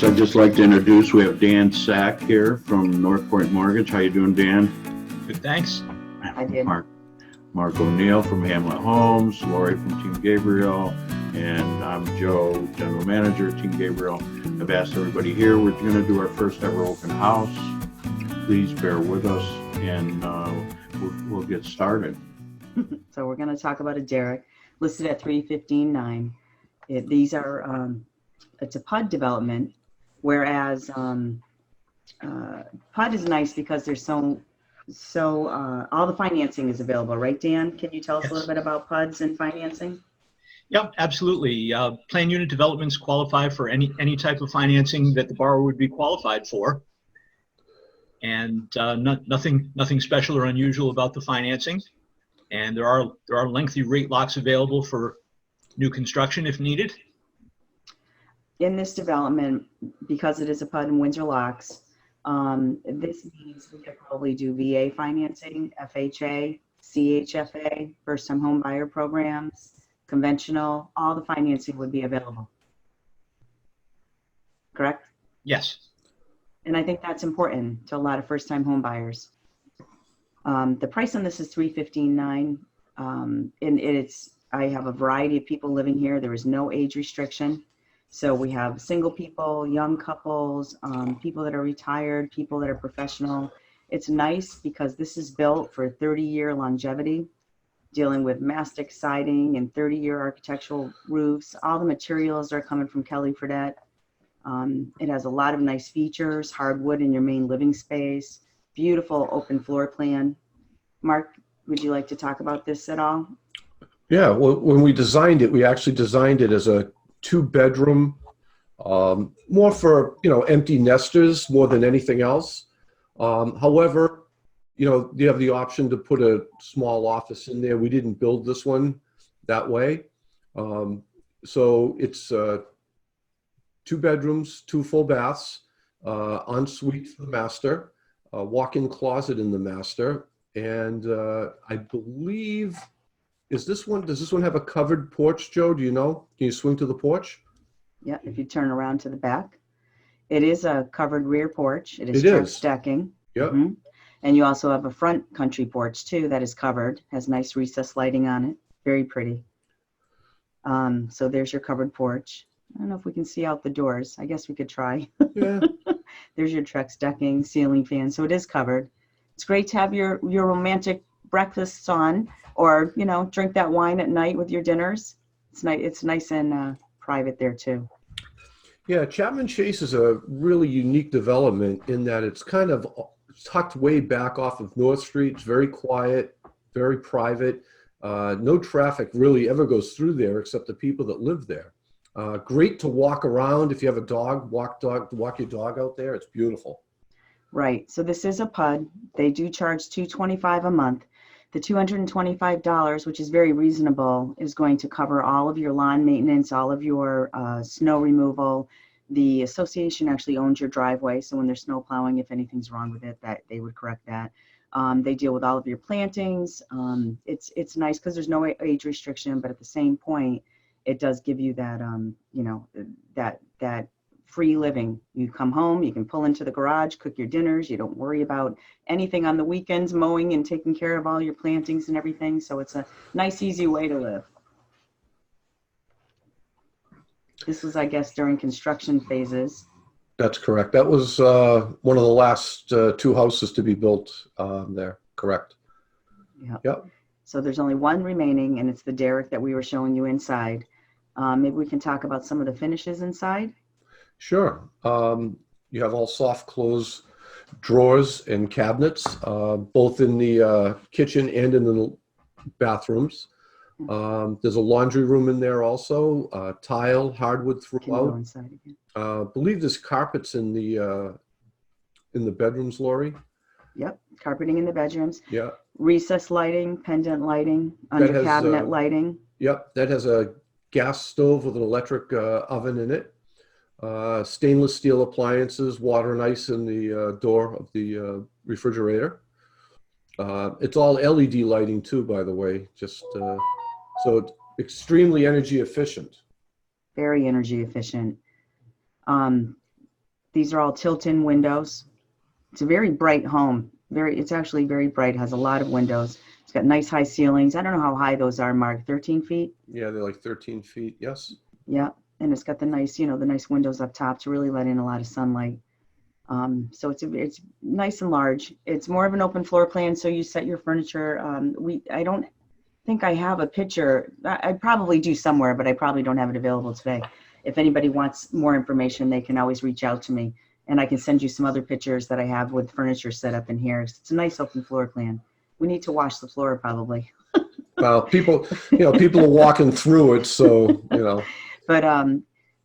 First, I'd just like to introduce, we have Dan Sack here from Northpoint Mortgage. How you doing, Dan? Good, thanks. I did. Mark O'Neill from Hamlet Homes, Lori from Team Gabriel, and I'm Joe, General Manager at Team Gabriel. I've asked everybody here, we're going to do our first ever open house. Please bear with us, and we'll get started. So we're going to talk about a derrick listed at 315.9. These are it's a PUD development, whereas PUD is nice because there's all the financing is available, right, Dan? Can you tell us a little bit about PUDs and financing? Yep, absolutely. Plan unit developments qualify for any type of financing that the borrower would be qualified for, and nothing special or unusual about the financing. And there are lengthy rate locks available for new construction if needed. In this development, because it is a PUD and Windsor locks, this means we could probably do VA financing, FHA, CHFA, first-time home buyer programs, conventional, all the financing would be available. Correct? Yes. And I think that's important to a lot of first-time home buyers. The price on this is $315.9, and I have a variety of people living here. There is no age restriction. So we have single people, young couples, people that are retired, people that are professional. It's nice because this is built for 30-year longevity, dealing with mastic siding and 30-year architectural roofs. All the materials are coming from Kelly Fredette. It has a lot of nice features, hardwood in your main living space, beautiful open floor plan. Mark, would you like to talk about this at all? Yeah, well, when we designed it, we actually designed it as a 2-bedroom, more for, empty nesters more than anything else. However, you have the option to put a small office in there. We didn't build this one that way. So it's 2 bedrooms, 2 full baths, ensuite for the master, walk-in closet in the master, and I believe, does this one have a covered porch, Joe? Do you know? Can you swing to the porch? Yeah, if you turn around to the back. It is a covered rear porch. It is decking. Yep. Mm-hmm. And you also have a front country porch too that is covered, has nice recessed lighting on it. Very pretty. So there's your covered porch. I don't know if we can see out the doors. I guess we could try. Yeah. There's your Trex decking, ceiling fan. So it is covered. It's great to have your romantic breakfasts on, or drink that wine at night with your dinners. It's nice and private there too. Yeah, Chapman Chase is a really unique development in that it's kind of tucked way back off of North Street. It's very quiet, very private. No traffic really ever goes through there except the people that live there. Great to walk around. If you have a dog, walk your dog out there. It's beautiful. Right. So this is a PUD. They do charge $225 a month. The $225, which is very reasonable, is going to cover all of your lawn maintenance, all of your snow removal. The association actually owns your driveway, so when there's snow plowing, if anything's wrong with it, that they would correct that. They deal with all of your plantings. It's nice because there's no age restriction, but at the same point, it does give you that that free living. You come home, you can pull into the garage, cook your dinners. You don't worry about anything on the weekends, mowing and taking care of all your plantings and everything. So it's a nice, easy way to live. This was, I guess, during construction phases. That's correct. That was one of the last 2 houses to be built there. Correct. Yep. So there's only one remaining, and it's the derrick that we were showing you inside. Maybe we can talk about some of the finishes inside. Sure. You have all soft close drawers and cabinets, both in the kitchen and in the bathrooms. There's a laundry room in there also, tile, hardwood throughout. Can you go inside again? I believe there's carpets in the bedrooms, Lori. Yep, carpeting in the bedrooms. Yeah. Recessed lighting, pendant lighting, under cabinet lighting. Yep, that has a gas stove with an electric oven in it. Stainless steel appliances, water and ice in the door of the refrigerator. It's all LED lighting too, by the way, just so it's extremely energy efficient. Very energy efficient. These are all tilt-in windows. It's a very bright home. It's actually very bright, has a lot of windows. It's got nice high ceilings. I don't know how high those are, Mark, 13 feet? Yeah, they're like 13 feet. Yes. Yeah, and it's got the nice, the nice windows up top to really let in a lot of sunlight. So it's nice and large. It's more of an open floor plan, so you set your furniture. I don't think I have a picture. I probably do somewhere, but I probably don't have it available today. If anybody wants more information, they can always reach out to me, and I can send you some other pictures that I have with furniture set up in here. It's a nice open floor plan. We need to wash the floor probably. Well, people are walking through it, so, But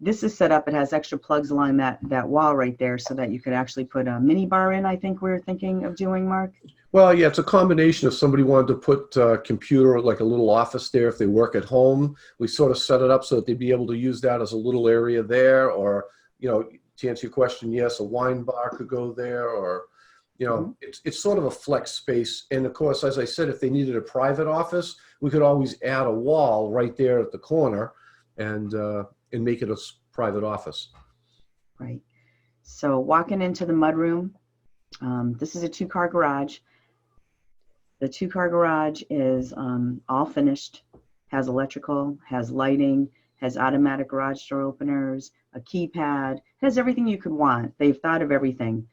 this is set up. It has extra plugs along that wall right there so that you could actually put a mini bar in, I think we're thinking of doing, Mark. Well, yeah, it's a combination. If somebody wanted to put a computer, like a little office there, if they work at home, we sort of set it up so that they'd be able to use that as a little area there. Or, to answer your question, yes, a wine bar could go there, or, it's sort of a flex space. And of course, as I said, if they needed a private office, we could always add a wall right there at the corner and make it a private office. Right. So walking into the mudroom, this is a 2-car garage. The 2-car garage is all finished, has electrical, has lighting, has automatic garage door openers, a keypad, has everything you could want. They've thought of everything.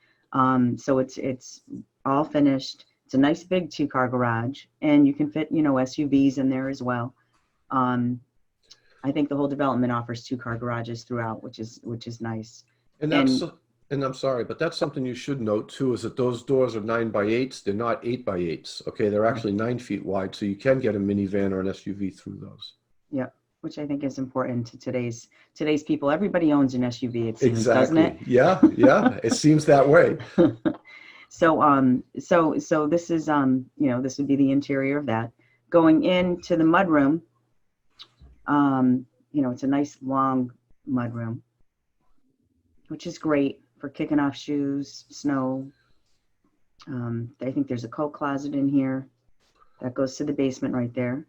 So it's all finished. It's a nice big 2-car garage, and you can fit, SUVs in there as well. I think the whole development offers 2-car garages throughout, which is nice. And I'm sorry, but that's something you should note too, is that those doors are 9x8s. They're not 8x8s. Okay, they're actually 9 feet wide, so you can get a minivan or an SUV through those. Yeah, which I think is important to today's people. Everybody owns an SUV, it seems, Exactly. doesn't it? Yeah, it seems that way. So this is this would be the interior of that. Going into the mudroom, it's a nice long mudroom, which is great for kicking off shoes, snow. I think there's a coat closet in here that goes to the basement right there.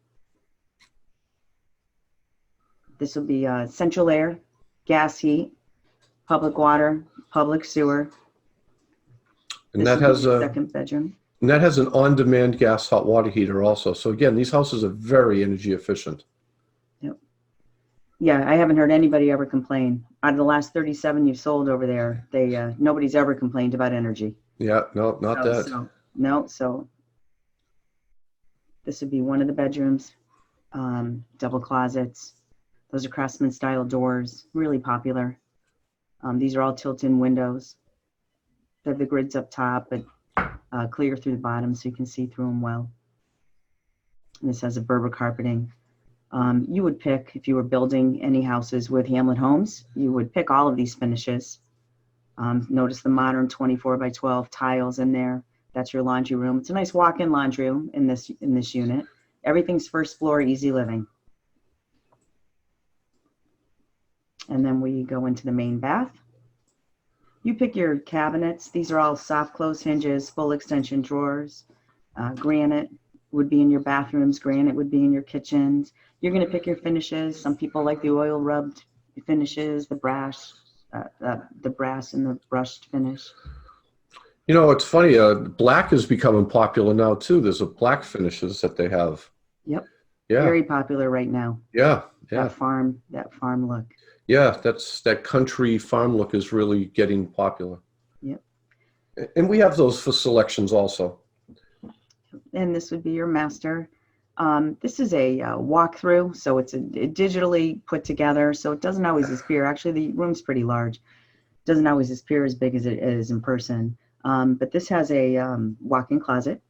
This will be central air, gas heat, public water, public sewer. And that has a second bedroom. And that has an on-demand gas hot water heater also. So again, these houses are very energy efficient. Yep. Yeah, I haven't heard anybody ever complain. Out of the last 37 you've sold over there, nobody's ever complained about energy. Yeah, no, not that. So this would be one of the bedrooms, double closets. Those are Craftsman style doors, really popular. These are all tilt-in windows. They have the grids up top, but clear through the bottom so you can see through them well. And this has a Berber carpeting. You would pick, if you were building any houses with Hamlet Homes, you would pick all of these finishes. Notice the modern 24x12 tiles in there. That's your laundry room. It's a nice walk-in laundry room in this unit. Everything's first floor, easy living. And then we go into the main bath. You pick your cabinets. These are all soft close hinges, full extension drawers. Granite would be in your bathrooms. Granite would be in your kitchens. You're going to pick your finishes. Some people like the oil rubbed finishes, the brass and the brushed finish. It's funny. Black is becoming popular now too. There's a black finishes that they have. Yep. Yeah. Very popular right now. Yeah. That farm look. Yeah, that country farm look is really getting popular. Yep. And we have those for selections also. And this would be your master. This is a walkthrough, so it's digitally put together, so it doesn't always appear. Actually, the room's pretty large. It doesn't always appear as big as it is in person. But this has a walk-in closet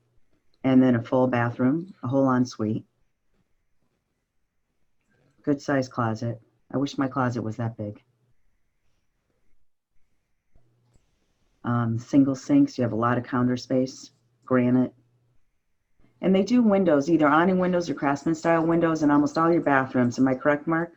and then a full bathroom, a whole ensuite. Good size closet. I wish my closet was that big. Single sinks, you have a lot of counter space, granite. And they do windows, either awning windows or Craftsman style windows in almost all your bathrooms. Am I correct, Mark?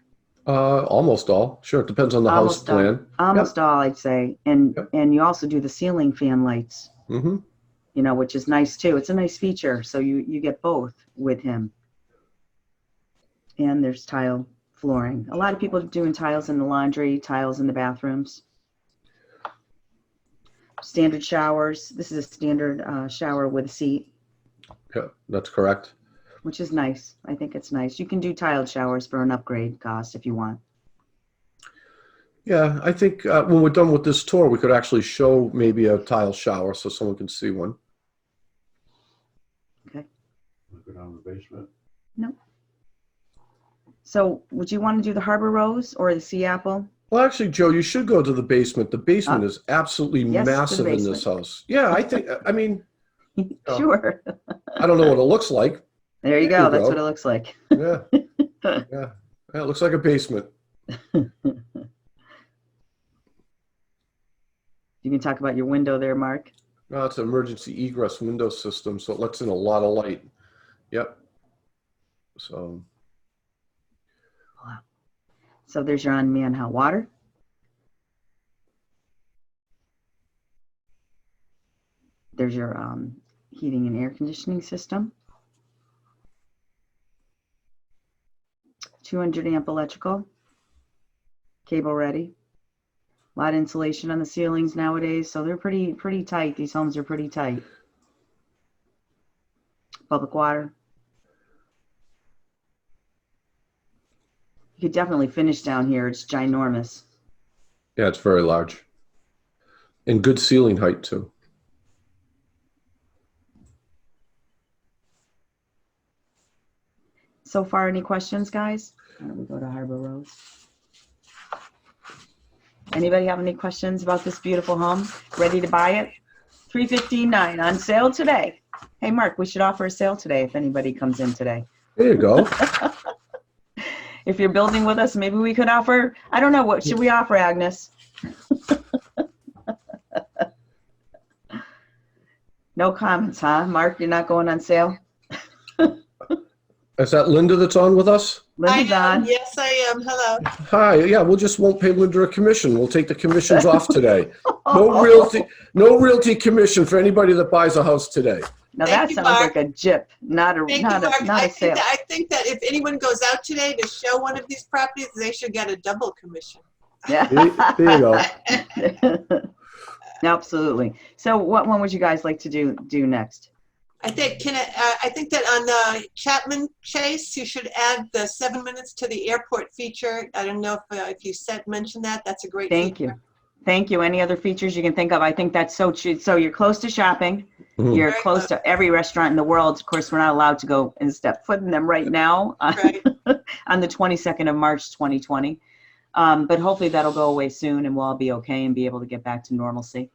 Almost all. Sure, it depends on the house plan. Almost all, I'd say. And you also do the ceiling fan lights, which is nice too. It's a nice feature. So you get both with him. And there's tile flooring. A lot of people are doing tiles in the laundry, tiles in the bathrooms. standard showers. This is a standard shower with a seat, Yeah, that's correct. which is nice. I think it's nice. You can do tiled showers for an upgrade cost if you want. Yeah, I think when we're done with this tour, we could actually show maybe a tile shower so someone can see one. Okay. Go down the basement. No. So would you want to do the Harbor Rose or the Sea Apple? Well, actually, Joe, you should go to the basement. The basement Oh. is absolutely Yes, to the massive in this basement. house. Yeah, I think, I mean, Sure. I don't know what it looks like. There you There go. you That's go. what it looks like. Yeah, yeah. Yeah, it looks like a basement. You can talk about your window there, Mark. No, it's an emergency egress window system, so it lets in a lot of light. Yep. So, So there's your on-demand hot water. There's your heating and air conditioning system. 200 amp electrical. Cable ready. A lot of insulation on the ceilings nowadays, so they're pretty tight. These homes are pretty tight. Public water. You could definitely finish down here. It's ginormous. yeah, it's very large. And good ceiling height, too. So far, any questions, guys? Why don't we go to Harbor Rose? Anybody have any questions about this beautiful home? Ready to buy it? $315,900 on sale today. Hey, Mark, we should offer a sale today if anybody comes in today. There you go. If you're building with us, maybe we could offer, I don't know, what should we offer, Agnes? No comments, huh? Mark, you're not going on sale? Is that Linda that's on with us? Linda's I am. on. Yes, I am. Hello. Hi, yeah, we'll just won't pay Linda a commission. We'll take the commissions off today. No realty commission for anybody that buys a house today. Now Thank that you, sounds Mark. like a jip, not a Thank not you, a Mark. not a sale. I think that if anyone goes out today to show one of these properties, they should get a double commission. There you go. Absolutely. So what one would you guys like to do next? I think I think that on Chapman Chase, you should add the 7 minutes to the airport feature. I don't know if you mentioned that. That's a great Thank feature. you. Thank you. Any other features you can think of? I think that's so true. So you're close to shopping. Mhm. You're Very close to every restaurant in the world. Of course, we're not allowed to go and step foot in them right now Right. on the 22nd of March, 2020. But hopefully that'll go away soon and we'll all be okay and be able to get back to normalcy.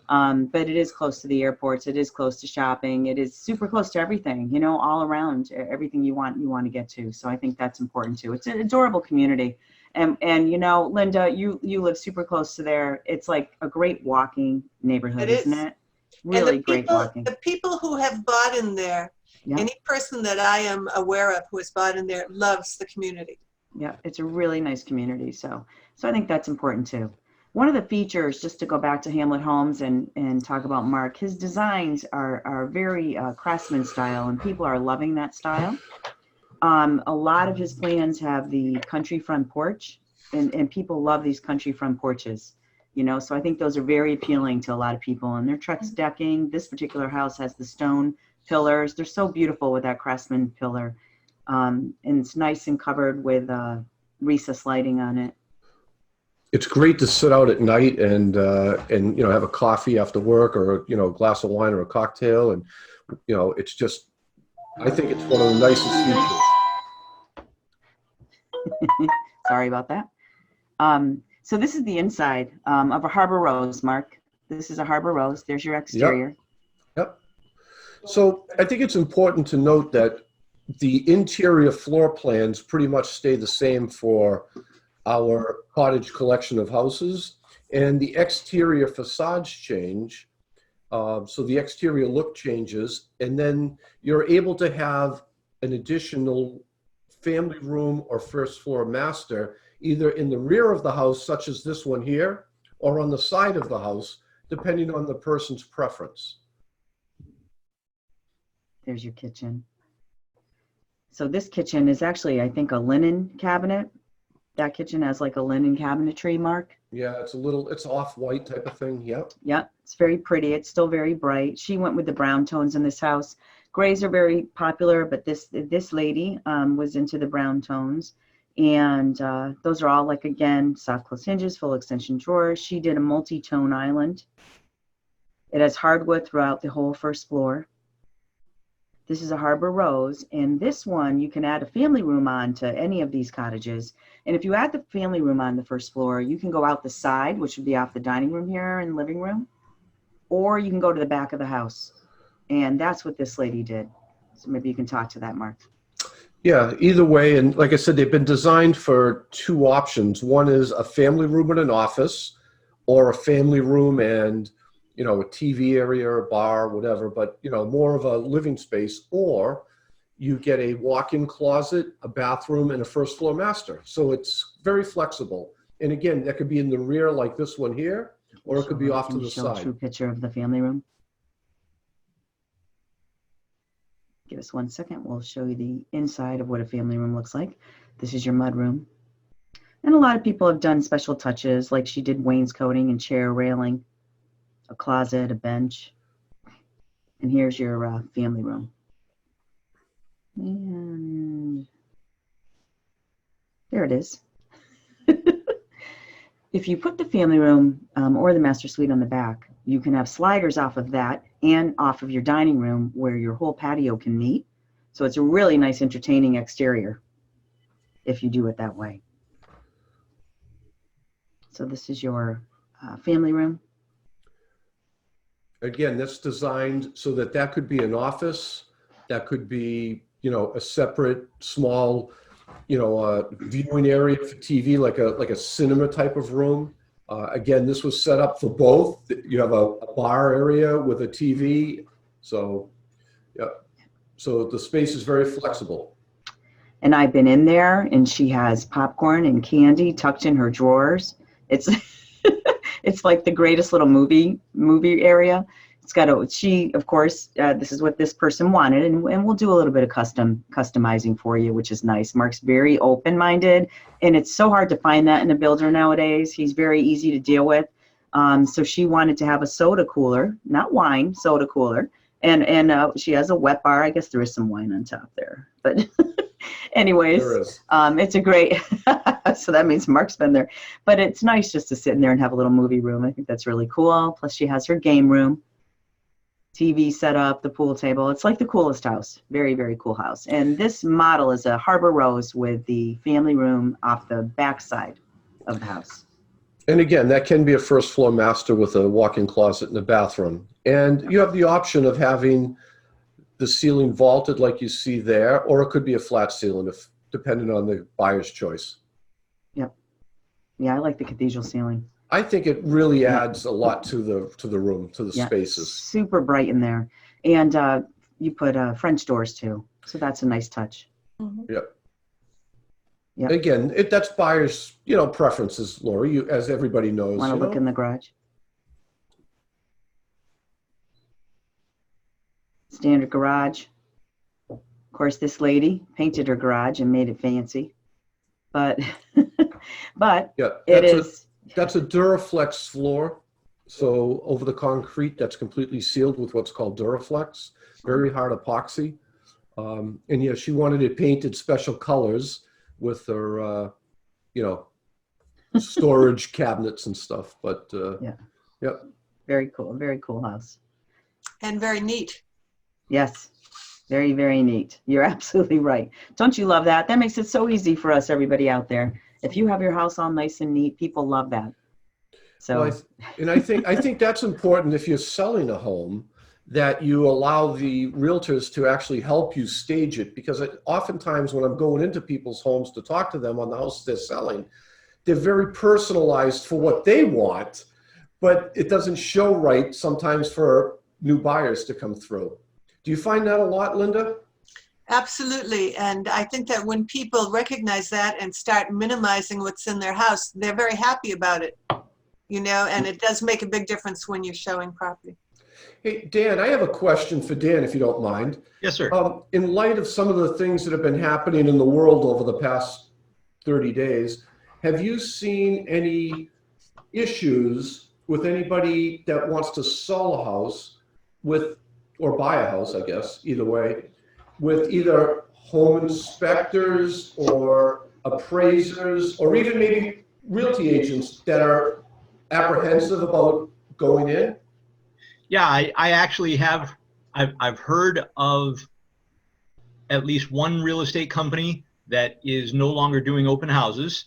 But it is close to the airports. It is close to shopping. It is super close to everything, you know, all around, everything you want to get to. So I think that's important too. It's an adorable community. And you know, Linda, you live super close to there. It's like a great walking neighborhood, It isn't is. it? Really great walking. The people who have bought in there, Yeah. any person that I am aware of who has bought in there loves the community. Yeah, it's a really nice community. So I think that's important too. One of the features, just to go back to Hamlet Homes and talk about Mark, his designs are very craftsman style, and people are loving that style. A lot of his plans have the country front porch, and people love these country front porches, you know, so I think those are very appealing to a lot of people. And their Trex decking, this particular house has the stone pillars. They're so beautiful with that craftsman pillar. And it's nice and covered with recessed lighting on it. It's great to sit out at night and you know, have a coffee after work, or you know, a glass of wine or a cocktail, and you know, it's just, I think it's one of the nicest features. Sorry about that. So this is the inside of a Harbor Rose, Mark. This is a Harbor Rose. There's your exterior. Yep. So I think it's important to note that the interior floor plans pretty much stay the same for our cottage collection of houses, and the exterior facades change. So the exterior look changes, and then you're able to have an additional family room or first floor master either in the rear of the house, such as this one here, or on the side of the house, depending on the person's preference. There's your kitchen. So this kitchen is actually, I think, a linen cabinet. That kitchen has like a linen cabinetry, Mark. Yeah, it's off-white type of thing. Yep. Yeah, it's very pretty. It's still very bright. She went with the brown tones in this house. Grays are very popular, but this lady was into the brown tones. And those are all, like, again, soft close hinges, full extension drawers. She did a multi-tone island. It has hardwood throughout the whole first floor. This is a Harbor Rose, and this one you can add a family room on to any of these cottages. And if you add the family room on the first floor, you can go out the side, which would be off the dining room here and living room, or you can go to the back of the house. And that's what this lady did. So maybe you can talk to that, Mark. Yeah, either way, and like I said, they've been designed for two options. One is a family room and an office, or a family room and, you know, a TV area or a bar, whatever, but, you know, more of a living space, or you get a walk-in closet, a bathroom, and a first floor master. So it's very flexible. And again, that could be in the rear like this one here, or it could be off to the Show a side. true picture of the family room. Give us 1 second. We'll show you the inside of what a family room looks like. This is your mud room. And a lot of people have done special touches, like she did wainscoting and chair railing, a closet, a bench. And here's your family room. And there it is. If you put the family room or the master suite on the back, you can have sliders off of that and off of your dining room where your whole patio can meet. So it's a really nice, entertaining exterior if you do it that way. So this is your family room. Again, that's designed so that that could be an office, that could be, you know, a separate small, you know, viewing area for TV, like a cinema type of room. Again, this was set up for both. You have a bar area with a TV. So, yeah. So the space is very flexible. And I've been in there, and she has popcorn and candy tucked in her drawers. It's it's like the greatest little movie area. It's got of course, this is what this person wanted, and we'll do a little bit of customizing for you, which is nice. Mark's very open-minded, and it's so hard to find that in a builder nowadays. He's very easy to deal with. So she wanted to have a soda cooler, not wine, soda cooler, and she has a wet bar. I guess there is some wine on top there, but anyways, There is. it's a great, so that means Mark's been there, but it's nice just to sit in there and have a little movie room. I think that's really cool. Plus she has her game room, TV set up, the pool table. It's like the coolest house. Very, very cool house. And this model is a Harbor Rose with the family room off the back side of the house. And again, that can be a first floor master with a walk-in closet and a bathroom. And you have the option of having the ceiling vaulted like you see there, or it could be a flat ceiling, depending on the buyer's choice. Yep. Yeah, I like the cathedral ceiling. I think it really adds a lot to the room, to the spaces. Super bright in there. And you put French doors too. So that's a nice touch. Mm-hmm. Yep. Yep. Again, that's buyers, you know, preferences, Lori, as everybody knows. Want to look in the garage? Standard garage. Of course, this lady painted her garage and made it fancy. But Yeah, it is. That's a Duraflex floor. So over the concrete, that's completely sealed with what's called Duraflex. Very hard epoxy. And yeah, she wanted it painted special colors with her, you know, storage cabinets and stuff. But yeah. Very cool house. And very neat. Yes. Very, very neat. You're absolutely right. Don't you love that? That makes it so easy for us, everybody out there. If you have your house all nice and neat, people love that. So, well, I think that's important if you're selling a home, that you allow the realtors to actually help you stage it, because oftentimes when I'm going into people's homes to talk to them on the house they're selling, they're very personalized for what they want, but it doesn't show right sometimes for new buyers to come through. Do you find that a lot, Linda? Absolutely. And I think that when people recognize that and start minimizing what's in their house, they're very happy about it, you know, and it does make a big difference when you're showing property. Hey, Dan, I have a question for Dan, if you don't mind. Yes, sir. In light of some of the things that have been happening in the world over the past 30 days, have you seen any issues with anybody that wants to sell a house with, or buy a house, I guess, either way, with either home inspectors or appraisers, or even maybe realty agents that are apprehensive about going in? Yeah, I actually have. I've heard of at least one real estate company that is no longer doing open houses.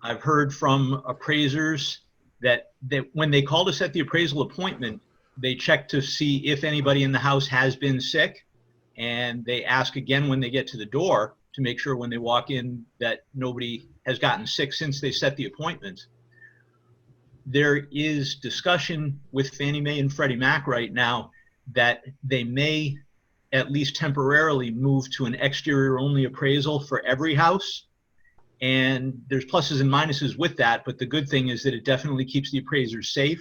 I've heard from appraisers that when they call to set the appraisal appointment, they check to see if anybody in the house has been sick, and they ask again when they get to the door to make sure when they walk in that nobody has gotten sick since they set the appointment. There is discussion with Fannie Mae and Freddie Mac right now that they may at least temporarily move to an exterior only appraisal for every house. And there's pluses and minuses with that, but the good thing is that it definitely keeps the appraisers safe.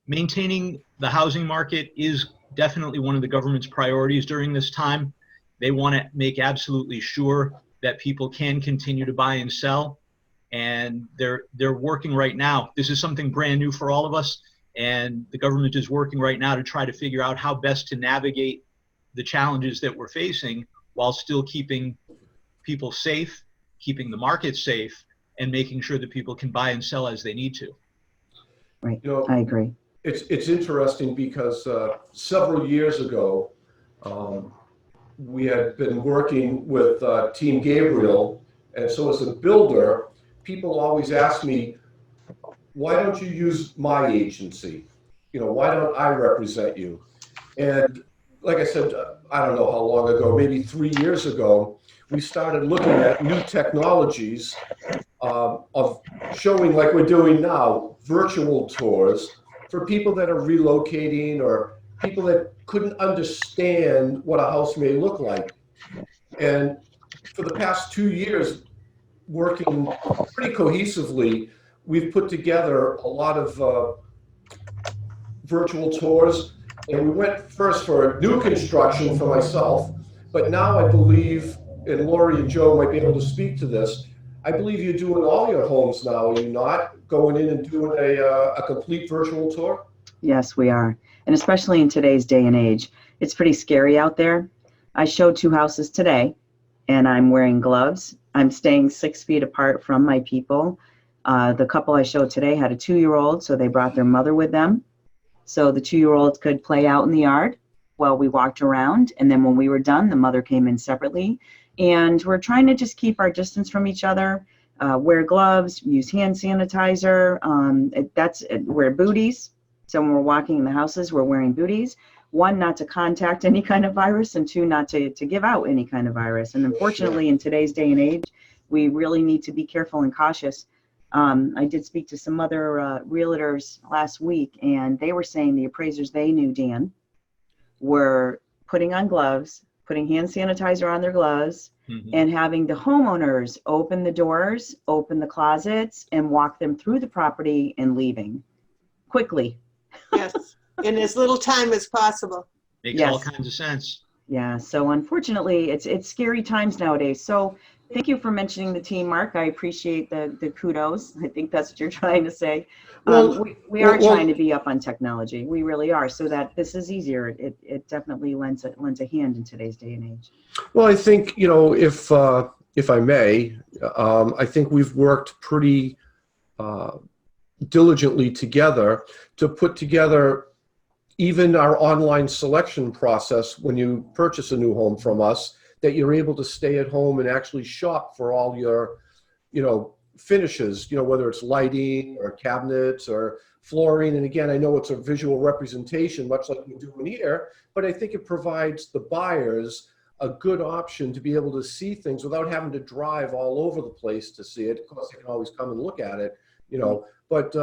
Maintaining the housing market is definitely one of the government's priorities during this time. They want to make absolutely sure that people can continue to buy and sell. And they're working right now. This is something brand new for all of us. And the government is working right now to try to figure out how best to navigate the challenges that we're facing while still keeping people safe, keeping the market safe, and making sure that people can buy and sell as they need to. Right. You know, I agree. It's interesting because several years ago, we had been working with Team Gabriel. And so as a builder, people always ask me, why don't you use my agency? You know, why don't I represent you? And like I said, I don't know how long ago, maybe 3 years ago, we started looking at new technologies of showing, like we're doing now, virtual tours for people that are relocating or people that couldn't understand what a house may look like. And for the past 2 years, working pretty cohesively, we've put together a lot of virtual tours. And we went first for new construction for myself, but now I believe, and Lori and Joe might be able to speak to this, I believe you're doing all your homes now, are you not? Going in and doing a complete virtual tour? Yes, we are. And especially in today's day and age, it's pretty scary out there. I showed 2 houses today, and I'm wearing gloves. I'm staying 6 feet apart from my people. The couple I showed today had a 2-year-old, so they brought their mother with them. So the 2-year-old could play out in the yard while we walked around. And then when we were done, the mother came in separately. And we're trying to just keep our distance from each other, wear gloves, use hand sanitizer, wear booties. So when we're walking in the houses, we're wearing booties. 1, not to contact any kind of virus, and 2, not to give out any kind of virus. And unfortunately, in today's day and age, we really need to be careful and cautious. I did speak to some other realtors last week, and they were saying the appraisers they knew, Dan, were putting on gloves, putting hand sanitizer on their gloves, and having the homeowners open the doors, open the closets, and walk them through the property and leaving quickly. Yes, in as little time as possible. Makes all kinds of sense. Yeah, so unfortunately, it's scary times nowadays. So thank you for mentioning the team, Mark. I appreciate the kudos. I think that's what you're trying to say. We are trying to be up on technology. We really are, so that this is easier. It definitely lends a hand in today's day and age. Well, I think, you know, if I may, I think we've worked pretty diligently together to put together even our online selection process when you purchase a new home from us, that you're able to stay at home and actually shop for all your, you know, finishes, you know, whether it's lighting or cabinets or flooring. And again, I know it's a visual representation, much like we do in here, but I think it provides the buyers a good option to be able to see things without having to drive all over the place to see it. Of course, they can always come and look at it, you know, but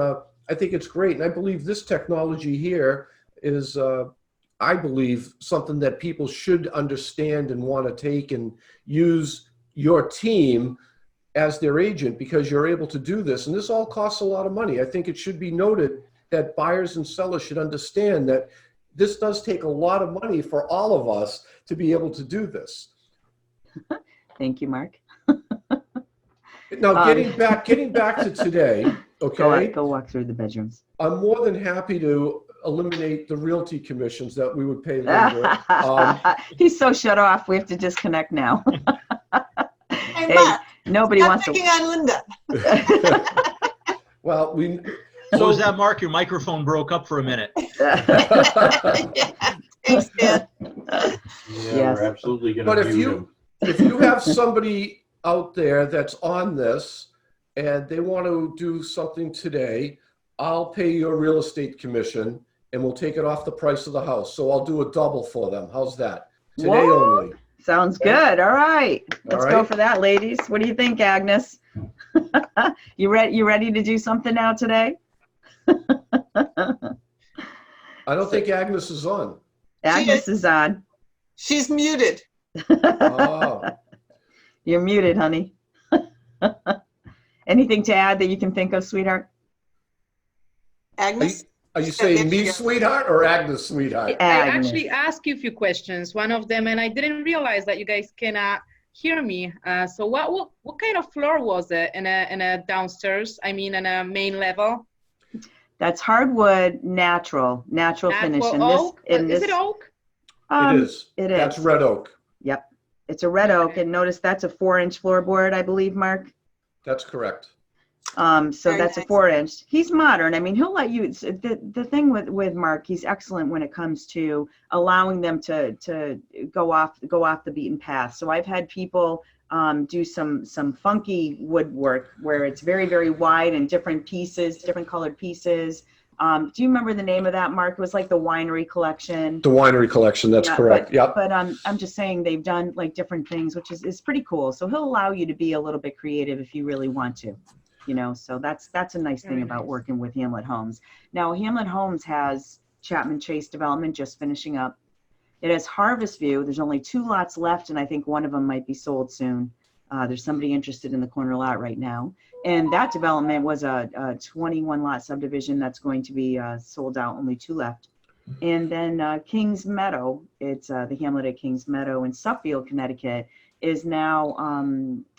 I think it's great. And I believe this technology here is, I believe, something that people should understand and want to take and use your team as their agent, because you're able to do this. And this all costs a lot of money. I think it should be noted that buyers and sellers should understand that this does take a lot of money for all of us to be able to do this. Thank you, Mark. Now, getting back to today, okay? Go walk through the bedrooms. I'm more than happy to eliminate the realty commissions that we would pay Linda. He's so shut off. We have to disconnect now. Hey, Hey, Mark, nobody stop wants picking to. on Linda. Well, What was that, Mark? Your microphone broke up for a minute. Yeah, thanks, Dan. Yeah, Yes. we're absolutely But gonna if mute you him. if you have somebody out there that's on this and they want to do something today, I'll pay your real estate commission and we'll take it off the price of the house. So I'll do a double for them. How's that? Today Whoa. only. Sounds good. All right. Let's All go right. for that, ladies. What do you think, Agnes? You ready to do something now today? I don't think Agnes is on. Agnes is on. She's muted. Oh. You're muted, honey. Anything to add that you can think of, sweetheart? Agnes? Are you saying me, sweetheart, or Agnes, sweetheart? I Agnes. actually asked you a few questions. One of them, and I didn't realize that you guys cannot hear me. So what kind of floor was it in a downstairs? I mean, in a main level? That's hardwood, natural finish. Oak? In Is this, it oak? It is. It That's is. red oak. Yep. It's a red oak, Okay. and notice that's a 4-inch floorboard, I believe, Mark. That's correct. So Very that's a nice. 4-inch. He's modern. I mean, he'll let you. The thing with Mark, he's excellent when it comes to allowing them to go off the beaten path. So I've had people do some funky woodwork where it's very, very wide and different pieces, different colored pieces. Do you remember the name of that, Mark? It was like the winery collection. The winery collection, that's Yeah, correct. Yep. But I'm just saying they've done like different things, which is pretty cool. So he'll allow you to be a little bit creative if you really want to, you know. So that's a nice thing Very about nice. working with Hamlet Homes. Now Hamlet Homes has Chapman Chase development just finishing up. It has Harvest View. There's only 2 lots left, and I think one of them might be sold soon. There's somebody interested in the corner lot right now. And that development was a 21 lot subdivision that's going to be sold out, only 2 left. And then Kings Meadow, it's the Hamlet at Kings Meadow in Suffield, Connecticut, is now,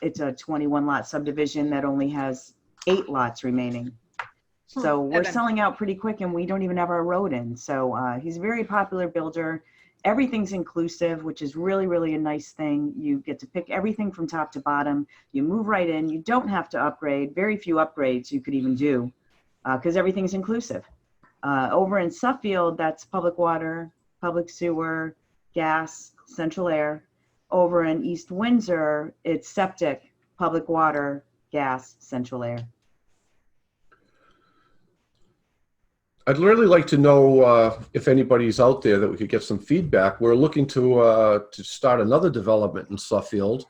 it's a 21 lot subdivision that only has 8 lots remaining. So we're Evan. selling out pretty quick and we don't even have our road in. So he's a very popular builder. Everything's inclusive, which is really, really a nice thing. You get to pick everything from top to bottom. You move right in. You don't have to upgrade. Very few upgrades you could even do because everything's inclusive. Over in Suffield, that's public water, public sewer, gas, central air. Over in East Windsor, it's septic, public water, gas, central air. I'd really like to know if anybody's out there that we could get some feedback. We're looking to start another development in Suffield,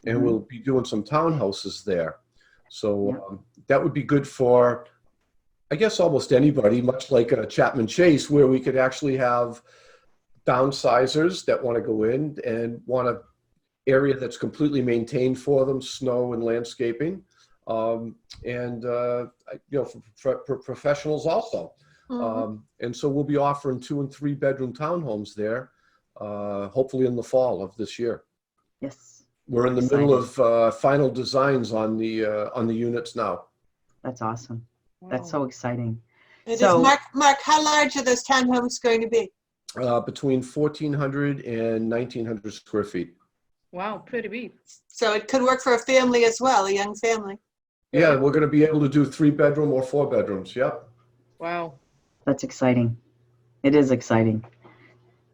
and we'll be doing some townhouses there. So that would be good for, I guess, almost anybody, much like a Chapman Chase, where we could actually have downsizers that want to go in and want an area that's completely maintained for them, snow and landscaping, and you know, for professionals also. And so we'll be offering 2 and 3 bedroom townhomes there, hopefully in the fall of this year. Yes, We're in the middle of final designs on the units now. that's awesome. Wow. That's so exciting. It So- is. Mark, how large are those townhomes going to be? Between 1,400 and 1,900 square feet. Wow, pretty big. So it could work for a family as well, a young family. Yeah, we're going to be able to do 3 bedroom or 4 bedrooms. Yep. Wow. That's exciting. It is exciting.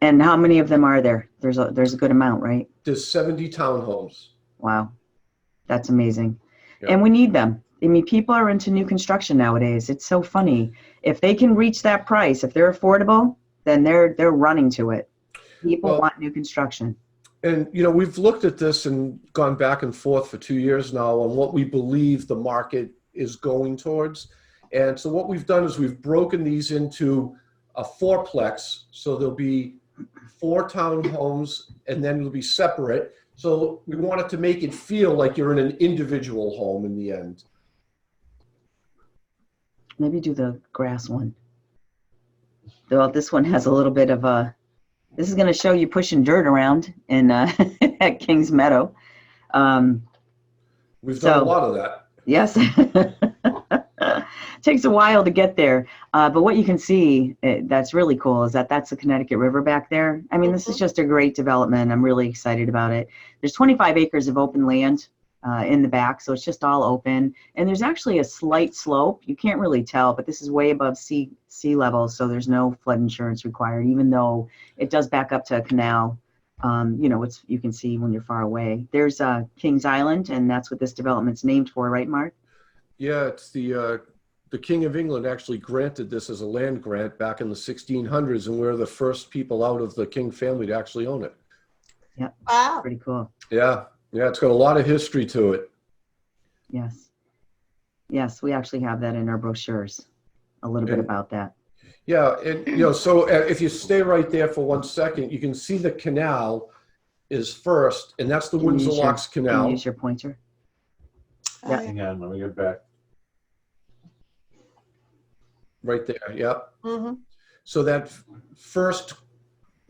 And how many of them are there? There's a good amount, right? There's 70 townhomes. Wow. That's amazing. Yeah. And we need them. I mean, people are into new construction nowadays. It's so funny. If they can reach that price, if they're affordable, then they're running to it. People Well- want new construction. And, you know, we've looked at this and gone back and forth for 2 years now on what we believe the market is going towards. And so what we've done is we've broken these into a 4-plex. So there'll be 4 townhomes and then it'll be separate. So we wanted to make it feel like you're in an individual home in the end. Maybe do the grass one. Well, this one has a little bit of a, this is going to show you pushing dirt around in at Kings Meadow. We've done a So- lot of that. Yes. takes a while to get there. But what you can see that's really cool is that's the Connecticut River back there. I mean, this is just a great development. I'm really excited about it. There's 25 acres of open land in the back, so it's just all open. And there's actually a slight slope. You can't really tell, but this is way above sea level, so there's no flood insurance required, even though it does back up to a canal. You know, you can see when you're far away. There's Kings Island, and that's what this development's named for, right, Mark? Yeah, it's the King of England actually granted this as a land grant back in the 1600s, and we're the first people out of the King family to actually own it. Yep. Wow. Pretty cool. Yeah, it's got a lot of history to it. Yes, we actually have that in our brochures, a little bit about that. Yeah, and you know, so if you stay right there for 1 second, you can see the canal is first, and that's the Windsor Locks Can you Canal. use your pointer? Yeah. Hang on, let me get back. Right there, yeah. Mm-hmm. So that first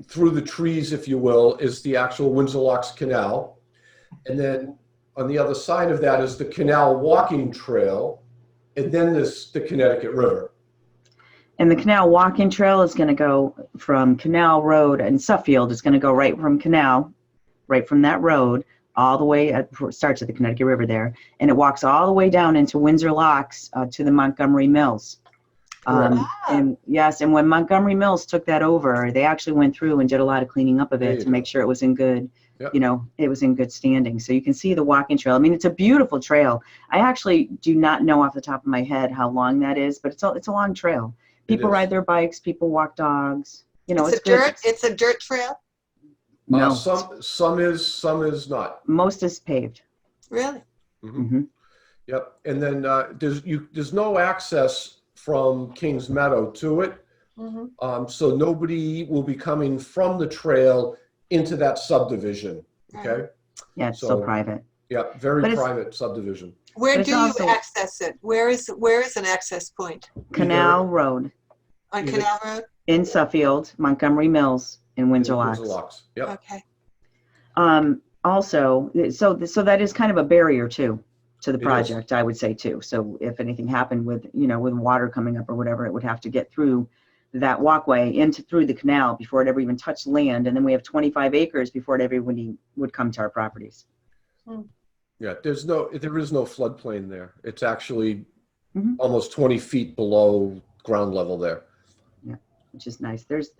through the trees, if you will, is the actual Windsor Locks Canal. And then on the other side of that is the canal walking trail. And then there's the Connecticut River. And the canal walking trail is going to go from Canal Road in Suffield. It's going to go right from that road, all the way starts at the Connecticut River there. And it walks all the way down into Windsor Locks to the Montgomery Mills. And yes, and when Montgomery Mills took that over, they actually went through and did a lot of cleaning up of it to make sure it was in good, you know, it was in good standing. So you can see the walking trail. I mean, it's a beautiful trail. I actually do not know off the top of my head how long that is, but it's a long trail. People ride their bikes, people walk dogs. You know, it's good. It's a dirt trail? No, Some is not. most is paved. Really? Mm-hmm. Yep. And then there's no access from Kings Meadow to it. Mm-hmm. So nobody will be coming from the trail into that subdivision. Okay. Yeah, it's still private. Yeah, very private subdivision. Where do you access it? Where is an access point? Canal Road. On Canal Road? In Suffield, Montgomery Mills, and Windsor Locks. Windsor Locks. Yep. Okay. Also, so that is kind of a barrier too to the project, I would say too. So if anything happened with, you know, with water coming up or whatever, it would have to get through that walkway through the canal before it ever even touched land. And then we have 25 acres before it ever would come to our properties. Yeah, there is no floodplain there. It's actually almost 20 feet below ground level there. Yeah, which is nice. There's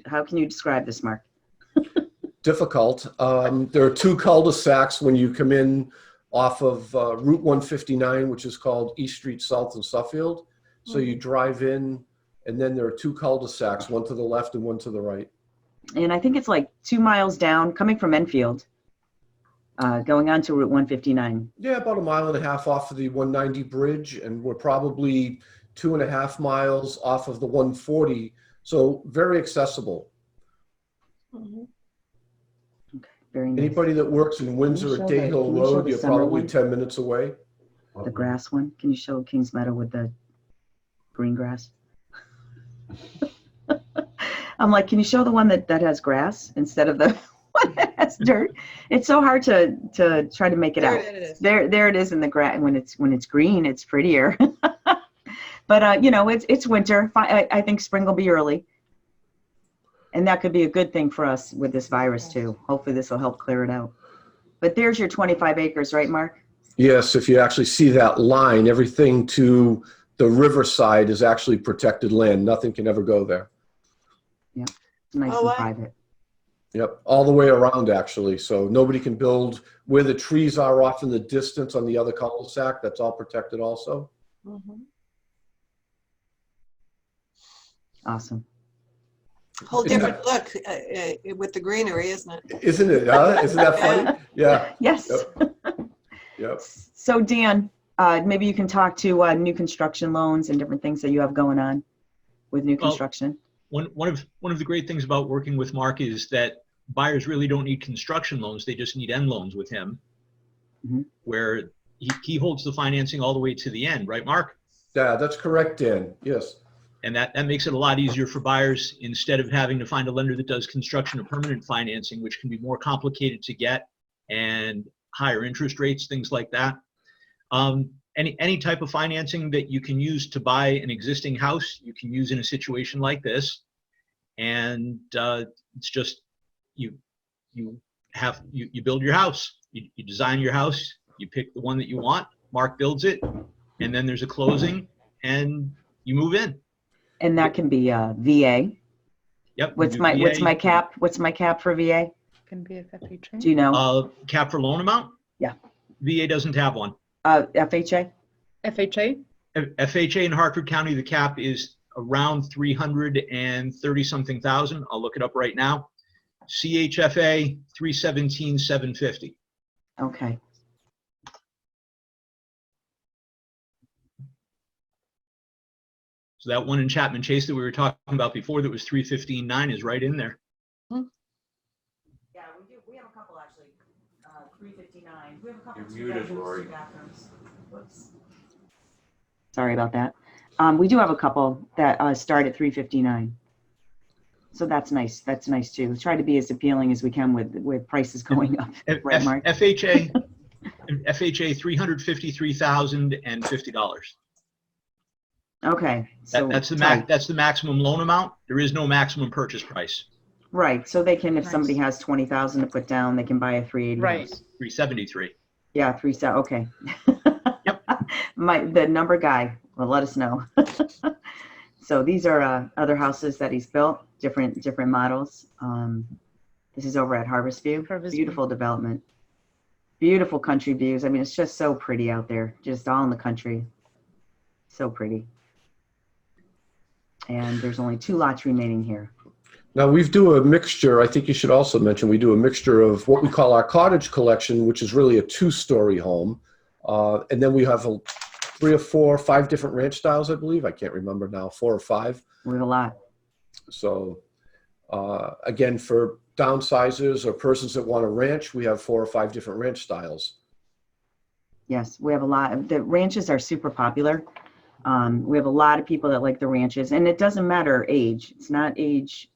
how can you describe this, Mark? Difficult. There are two cul-de-sacs when you come in off of Route 159, which is called East Street South in Suffield. So you drive in, and then there are two cul-de-sacs, one to the left and one to the right. And I think it's like 2 miles down, coming from Enfield, going on to Route 159. Yeah, about 1.5 miles off of the 190 bridge, and we're probably 2.5 miles off of the 140. So very accessible. Mm-hmm. Very nice. Anybody that works in Windsor or Day Hill Road, you're probably 10 minutes away. The grass one. Can you show Kings Meadow with the green grass? I'm like, can you show the one that has grass instead of the one that has dirt? It's so hard to try to make it out. There it is in the grass. When it's green, it's prettier. But you know, it's winter. I think spring will be early. And that could be a good thing for us with this virus too. Hopefully this will help clear it out. But there's your 25 acres, right, Mark? Yes, if you actually see that line, everything to the riverside is actually protected land. Nothing can ever go there. Yeah, nice and private. Yep, all the way around actually. So nobody can build where the trees are off in the distance on the other cul-de-sac. That's all protected also. Mm-hmm. Awesome. Whole different look with the greenery, isn't it? Isn't it? Isn't that funny? Yeah. Yes. Yep. So Dan, maybe you can talk to new construction loans and different things that you have going on with new construction. One of the great things about working with Mark is that buyers really don't need construction loans; they just need end loans with him, where he holds the financing all the way to the end, right, Mark? Yeah, that's correct, Dan. Yes. And that makes it a lot easier for buyers instead of having to find a lender that does construction or permanent financing, which can be more complicated to get and higher interest rates, things like that. And any type of financing that you can use to buy an existing house, you can use in a situation like this. And it's just you build your house, you design your house, you pick the one that you want, Mark builds it, and then there's a closing and you move in. And that can be VA. Yep. What's my cap? What's my cap for VA? Can be a FHA. Do you know? Cap for loan amount? Yeah. VA doesn't have one. FHA? FHA? FHA in Hartford County, the cap is around 330 something thousand. I'll look it up right now. CHFA 317,750. Okay. So that one in Chapman Chase that we were talking about before that was 315.9 is right in there. Yeah, we do. We have a couple actually. 359. We have a couple. You're muted, Lori. Whoops. Sorry about that. We do have a couple that start at 359. So that's nice. That's nice too. Try to be as appealing as we can with prices going up. Right, Mark? FHA, FHA $353,050. Okay. So That's the maximum loan amount. There is no maximum purchase price. right. So they can, if Nice. somebody has 20,000 to put down, they can buy a 380. Right. house. 373. Yeah, 37. Okay. Yep. The number guy will let us know. So these are other houses that he's built, different models. This is over at Harvest View. Harvest Beautiful development. Beautiful country views. I mean, it's just so pretty out there, just all in the country. So pretty. And there's only 2 lots remaining here. Now we do a mixture. I think you should also mention we do a mixture of what we call our cottage collection, which is really a 2-story home, and then we have 3 or 4 or 5 different ranch styles, I believe. I can't remember now, 4 or 5. We have a lot. So again, for downsizers or persons that want a ranch, we have 4 or 5 different ranch styles. Yes, we have a lot. The ranches are super popular. We have a lot of people that like the ranches, and it doesn't matter age. It's not age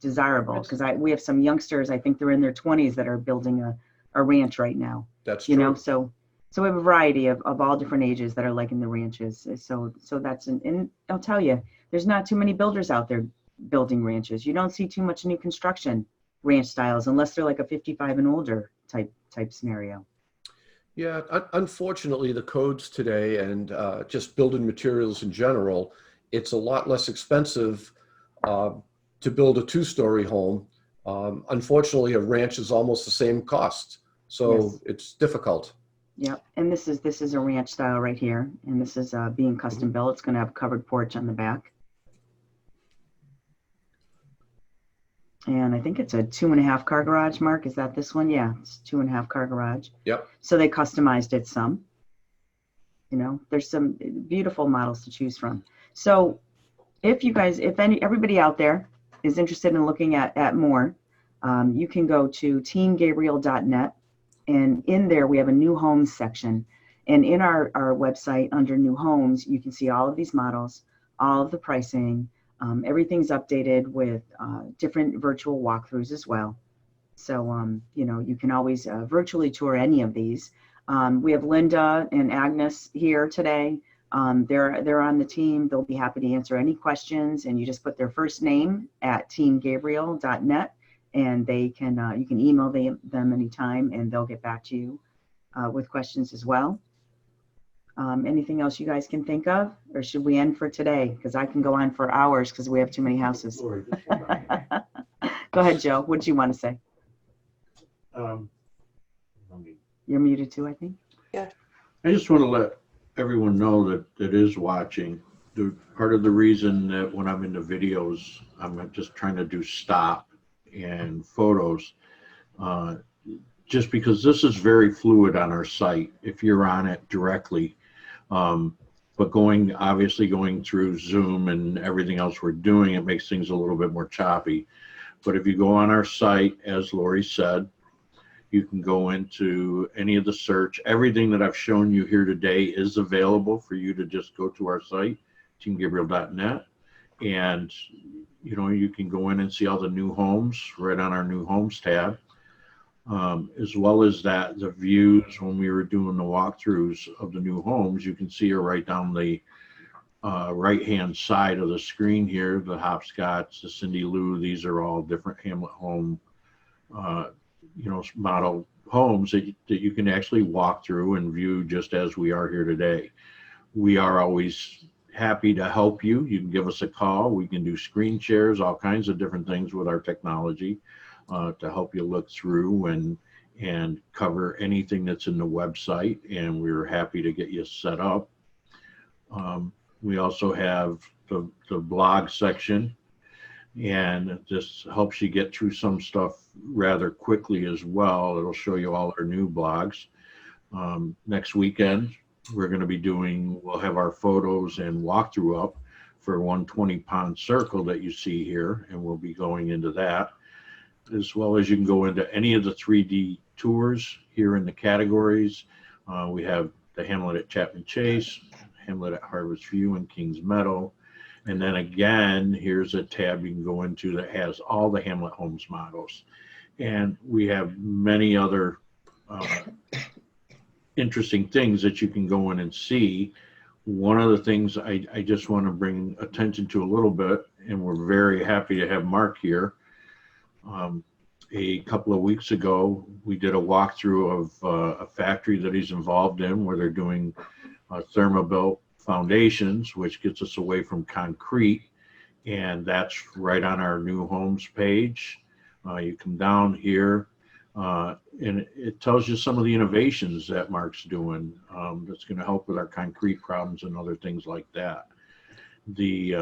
desirable, because we have some youngsters, I think they're in their 20s, that are building a ranch right now. That's You true. know, so we have a variety of all different ages that are liking the ranches. So that's and I'll tell you, there's not too many builders out there building ranches. You don't see too much new construction ranch styles unless they're like a 55 and older type scenario. Yeah, unfortunately, the codes today and just building materials in general, it's a lot less expensive to build a 2-story home. Unfortunately, a ranch is almost the same cost, so Yes. it's difficult. Yep. And this is a ranch style right here, and this is being custom built. It's going to have a covered porch on the back. And I think it's a 2.5 car garage, Mark. Is that this one? Yeah, it's 2.5 car garage. Yep. So they customized it some. You know, there's some beautiful models to choose from. So if you guys, everybody out there is interested in looking at more, you can go to teamgabriel.net, and in there we have a new homes section. And in our website under new homes, you can see all of these models, all of the pricing. Everything's updated with different virtual walkthroughs as well. So, you know, you can always virtually tour any of these. We have Linda and Agnes here today. They're on the team. They'll be happy to answer any questions, and you just put their first name at teamgabriel.net, and they can you can email them anytime, and they'll get back to you with questions as well. Anything else you guys can think of, or should we end for today? Because I can go on for hours because we have too many houses. Go ahead, Joe. What did you want to say? You're muted too, I think. Yeah. I just want to let everyone know that is watching. Part of the reason that when I'm in the videos, I'm just trying to do stop and photos, just because this is very fluid on our site if you're on it directly. But obviously going through Zoom and everything else we're doing, it makes things a little bit more choppy. But if you go on our site, as Lori said, you can go into any of the search. Everything that I've shown you here today is available for you to just go to our site, teamgabriel.net. And, you know, you can go in and see all the new homes right on our new homes tab. As well as that, the views when we were doing the walkthroughs of the new homes, you can see are right down the right-hand side of the screen here. The Hopscotch, the Cindy Lou, these are all different Hamlet home, model homes that you can actually walk through and view just as we are here today. We are always happy to help you. You can give us a call. We can do screen shares, all kinds of different things with our technology to help you look through and cover anything that's in the website. And we're happy to get you set up. We also have the blog section, and this helps you get through some stuff rather quickly as well. It'll show you all our new blogs. Next weekend, we're going to be we'll have our photos and walkthrough up for 120 Pond Circle that you see here, and we'll be going into that, as well as you can go into any of the 3D tours here in the categories. We have the Hamlet at Chapman Chase, Hamlet at Harvest View and Kings Meadow. And then again, here's a tab you can go into that has all the Hamlet Homes models. And we have many other interesting things that you can go in and see. One of the things I just want to bring attention to a little bit, and we're very happy to have Mark here. A couple of weeks ago, we did a walkthrough of a factory that he's involved in where they're doing thermobuilt foundations, which gets us away from concrete, and that's right on our new homes page. You come down here, and it tells you some of the innovations that Mark's doing that's going to help with our concrete problems and other things like that. May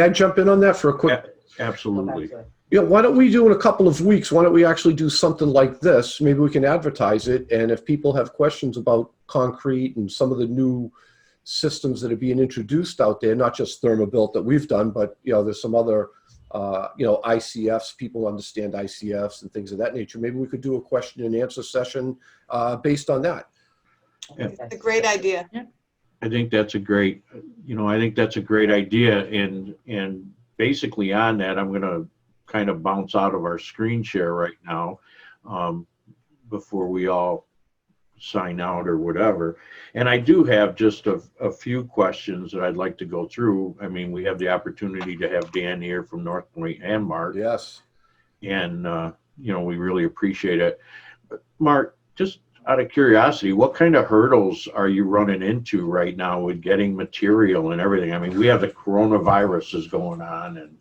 I jump in on that for a quick? Absolutely. Why don't we do in a couple of weeks, why don't we actually do something like this? Maybe we can advertise it, and if people have questions about concrete and some of the new systems that are being introduced out there, not just thermobuilt that we've done, but there's some other ICFs, people understand ICFs and things of that nature. Maybe we could do a question and answer session based on that. It's a great idea. I think that's a great, idea. And basically on that, I'm going to kind of bounce out of our screen share right now before we all sign out or whatever. And I do have just a few questions that I'd like to go through. I mean, we have the opportunity to have Dan here from Northpoint and Mark. Yes. And, we really appreciate it. But Mark, just out of curiosity, what kind of hurdles are you running into right now with getting material and everything? I mean, we have the coronavirus is going on, and,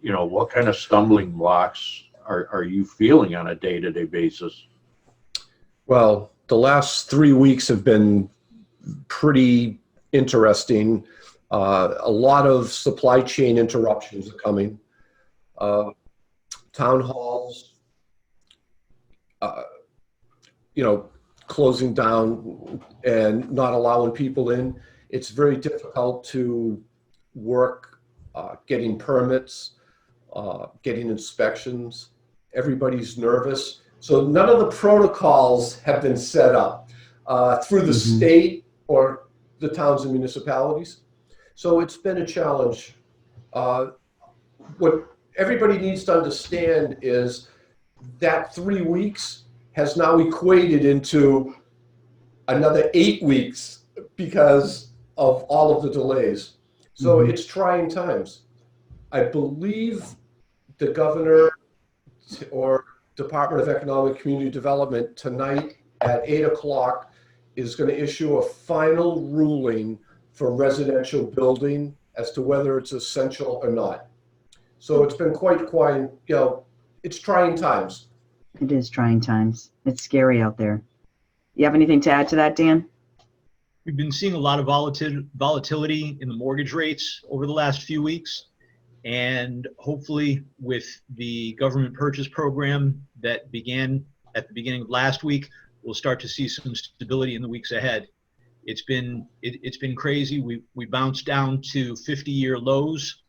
what kind of stumbling blocks are you feeling on a day-to-day basis? Well, the last 3 weeks have been pretty interesting. A lot of supply chain interruptions are coming. Town halls, closing down and not allowing people in. It's very difficult to work getting permits, getting inspections. Everybody's nervous. So none of the protocols have been set up through the state or the towns and municipalities. So it's been a challenge. What everybody needs to understand is that 3 weeks has now equated into another 8 weeks because of all of the delays. So it's trying times. I believe the governor or Department of Economic Community Development tonight at 8 o'clock is going to issue a final ruling for residential building as to whether it's essential or not. So it's been quite, it's trying times. It is trying times. It's scary out there. You have anything to add to that, Dan? We've been seeing a lot of volatility in the mortgage rates over the last few weeks. And hopefully with the government purchase program that began at the beginning of last week, we'll start to see some stability in the weeks ahead. It's been crazy. We bounced down to 50-year lows,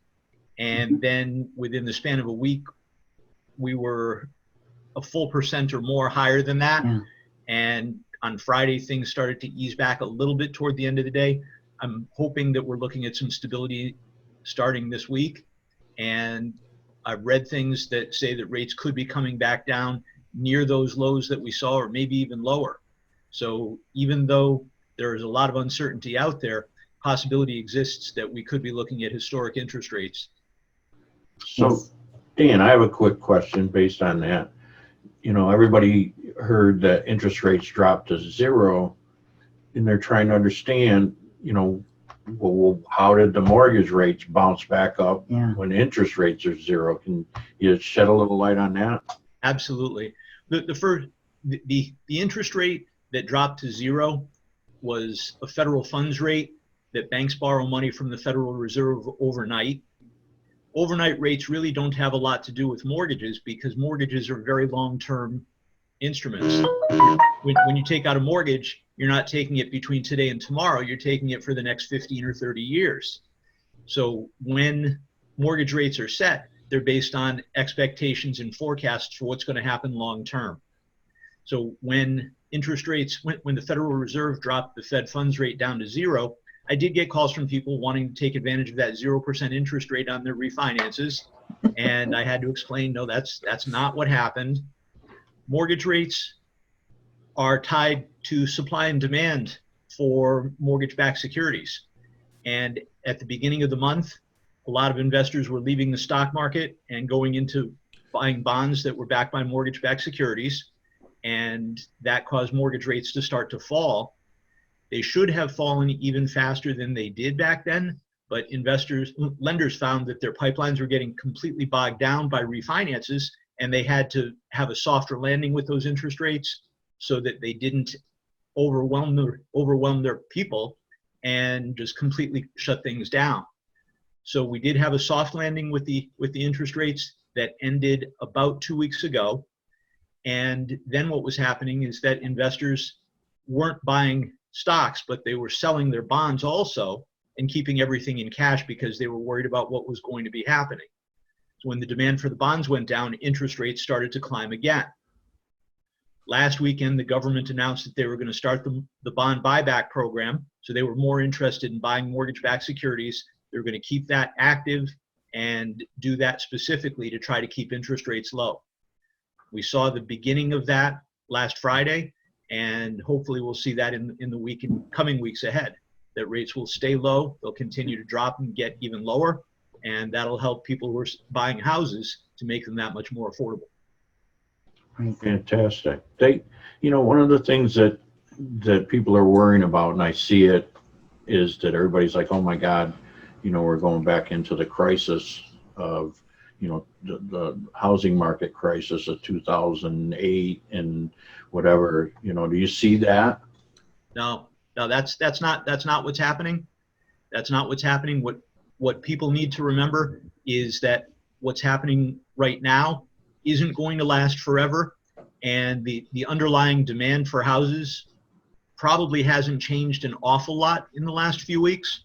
and then within the span of a week, we were a full % or more higher than that. Yeah. And on Friday, things started to ease back a little bit toward the end of the day. I'm hoping that we're looking at some stability starting this week. And I've read things that say that rates could be coming back down near those lows that we saw, or maybe even lower. So even though there is a lot of uncertainty out there, possibility exists that we could be looking at historic interest rates. So, Yes. Dan, I have a quick question based on that. You know, everybody heard that interest rates dropped to zero, and they're trying to understand, you know, well, how did the mortgage rates bounce back up Yeah. when interest rates are zero? Can you shed a little light on that? Absolutely. The interest rate that dropped to zero was a federal funds rate that banks borrow money from the Federal Reserve overnight. Overnight rates really don't have a lot to do with mortgages, because mortgages are very long-term instruments. When you take out a mortgage, you're not taking it between today and tomorrow, you're taking it for the next 15 or 30 years. So when mortgage rates are set, they're based on expectations and forecasts for what's going to happen long-term. So when interest rates, when the Federal Reserve dropped the Fed funds rate down to zero, I did get calls from people wanting to take advantage of that 0% interest rate on their refinances. And I had to explain, no, that's not what happened. Mortgage rates are tied to supply and demand for mortgage-backed securities. And at the beginning of the month, a lot of investors were leaving the stock market and going into buying bonds that were backed by mortgage-backed securities. And that caused mortgage rates to start to fall. They should have fallen even faster than they did back then, but lenders found that their pipelines were getting completely bogged down by refinances, and they had to have a softer landing with those interest rates so that they didn't overwhelm their people and just completely shut things down. So we did have a soft landing with the interest rates that ended about 2 weeks ago. And then what was happening is that investors weren't buying stocks, but they were selling their bonds also and keeping everything in cash because they were worried about what was going to be happening. So when the demand for the bonds went down, interest rates started to climb again. Last weekend, the government announced that they were going to start the bond buyback program. So they were more interested in buying mortgage-backed securities. They're going to keep that active and do that specifically to try to keep interest rates low. We saw the beginning of that last Friday, and hopefully we'll see that in the coming weeks ahead, that rates will stay low, they'll continue to drop and get even lower, and that'll help people who are buying houses to make them that much more affordable. Right. Fantastic. One of the things that people are worrying about, and I see it, is that everybody's like, oh my God, we're going back into the crisis of, the housing market crisis of 2008 and whatever. Do you see that? No, that's not what's happening. That's not what's happening. What people need to remember is that what's happening right now isn't going to last forever, and the underlying demand for houses probably hasn't changed an awful lot in the last few weeks.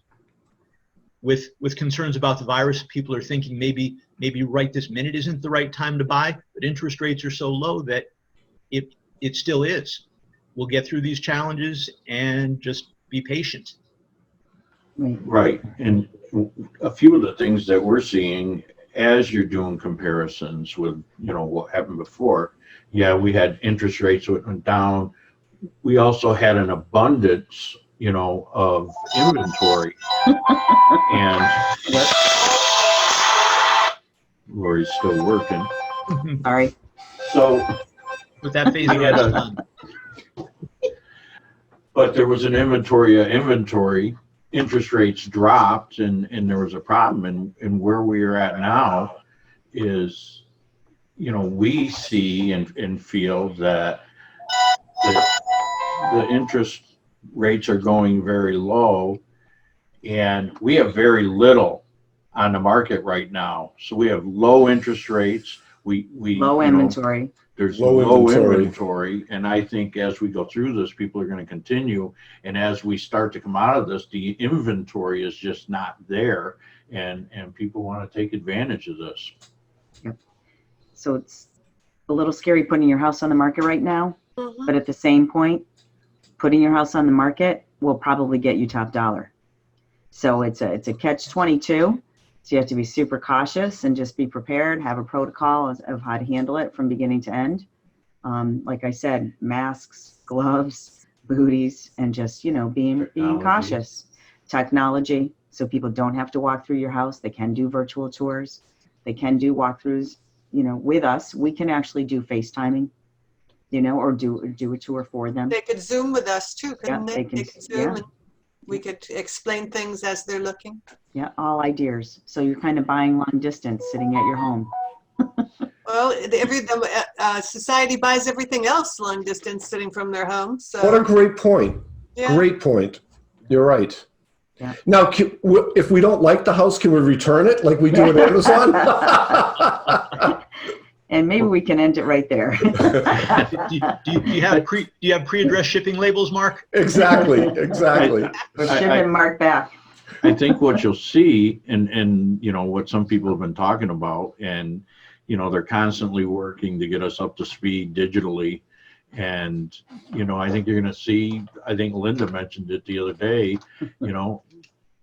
With concerns about the virus, people are thinking maybe right this minute isn't the right time to buy, but interest rates are so low that it still is. We'll get through these challenges and just be patient. Right. And a few of the things that we're seeing as you're doing comparisons with, what happened before, we had interest rates that went down. We also had an abundance, of inventory. And Lori's still working. Sorry. So With that phase of it's done. But there was an inventory, interest rates dropped, and there was a problem. And where we are at now is, we see and feel that the interest rates are going very low, and we have very little on the market right now. So we have low interest rates. We Low inventory. There's Low low inventory. inventory, and I think as we go through this, people are going to continue. And as we start to come out of this, the inventory is just not there, and people want to take advantage of this. Yep. So it's a little scary putting your house on the market right now, Mhm. but at the same point, putting your house on the market will probably get you top dollar. So it's a catch-22. So you have to be super cautious and just be prepared, have a protocol of how to handle it from beginning to end. Like I said, masks, gloves, booties, and just, being cautious. Technology, so people don't have to walk through your house. They can do virtual tours. They can do walkthroughs, with us. We can actually do FaceTiming, or do a tour for them. They could Zoom with us too, couldn't Yeah, they? they can, Could Zoom yeah. and we could explain things as they're looking. Yeah, all ideas. So you're kind of buying long distance sitting at your home. Well, society buys everything else long distance sitting from their home. So What a great point. yeah. Great point. You're right. Yeah. Now, if we don't like the house, can we return it like we do at Amazon? And maybe we can end it right there. Do you have pre-addressed shipping labels, Mark? Exactly. Or ship and mark back. I think what you'll see, and what some people have been talking about, and they're constantly working to get us up to speed digitally. And I think you're going to see, I think Linda mentioned it the other day,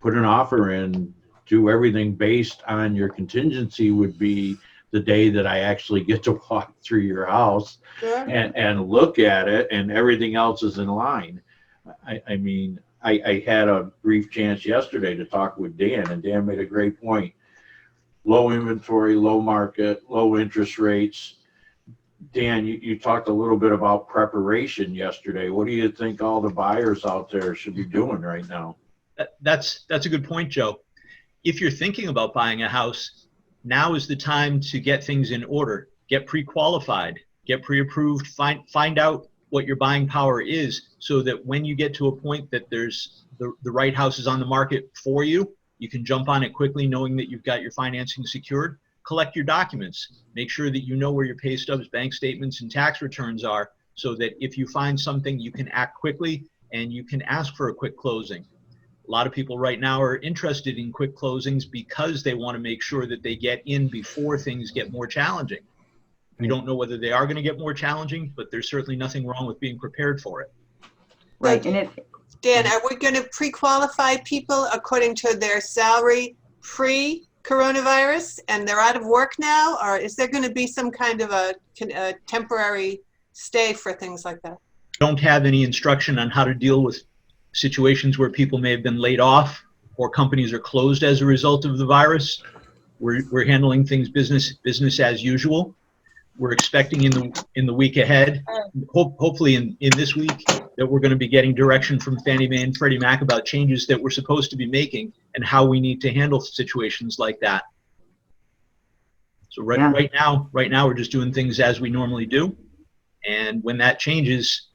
put an offer in, do everything based on your contingency would be the day that I actually get to walk through your house and look at it, and everything else is in line. I mean, I had a brief chance yesterday to talk with Dan, and Dan made a great point. Low inventory, low market, low interest rates. Dan, you talked a little bit about preparation yesterday. What do you think all the buyers out there should be doing right now? That's a good point, Joe. If you're thinking about buying a house, now is the time to get things in order. Get pre-qualified, get pre-approved, find out what your buying power is, so that when you get to a point that there's the right house is on the market for you, you can jump on it quickly knowing that you've got your financing secured. Collect your documents. Make sure that you know where your pay stubs, bank statements, and tax returns are, so that if you find something, you can act quickly and you can ask for a quick closing. A lot of people right now are interested in quick closings because they want to make sure that they get in before things get more challenging. We don't know whether they are going to get more challenging, but there's certainly nothing wrong with being prepared for it. Right. And Dan, are we going to pre-qualify people according to their salary pre-coronavirus, and they're out of work now, or is there going to be some kind of a temporary stay for things like that? Don't have any instruction on how to deal with situations where people may have been laid off or companies are closed as a result of the virus. We're handling things business as usual. We're expecting in the week ahead, hopefully in this week, that we're going to be getting direction from Fannie Mae and Freddie Mac about changes that we're supposed to be making and how we need to handle situations like that. So right now we're just doing things as we normally do, and when that changes,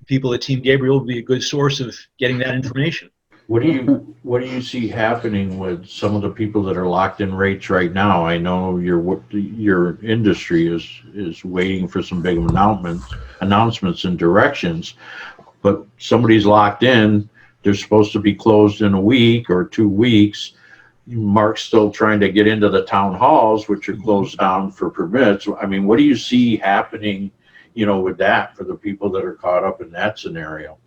people at Team Gabriel will be a good source of getting that information. What do you see happening with some of the people that are locked in rates right now? I know your industry is waiting for some big announcements and directions, but somebody's locked in. They're supposed to be closed in a week or 2 weeks. Mark's still trying to get into the town halls, which are closed down for permits. I mean, what do you see happening, with that for the people that are caught up in that scenario?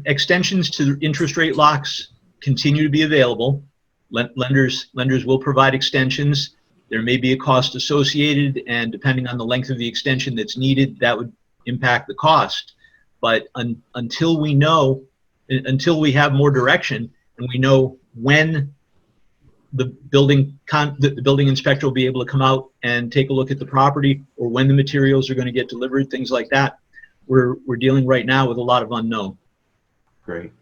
Extensions to interest rate locks continue to be available. Lenders will provide extensions. There may be a cost associated, and depending on the length of the extension that's needed, that would impact the cost. But until we have more direction and we know when the building inspector will be able to come out and take a look at the property, or when the materials are going to get delivered, things like that, we're dealing right now with a lot of unknown. Great.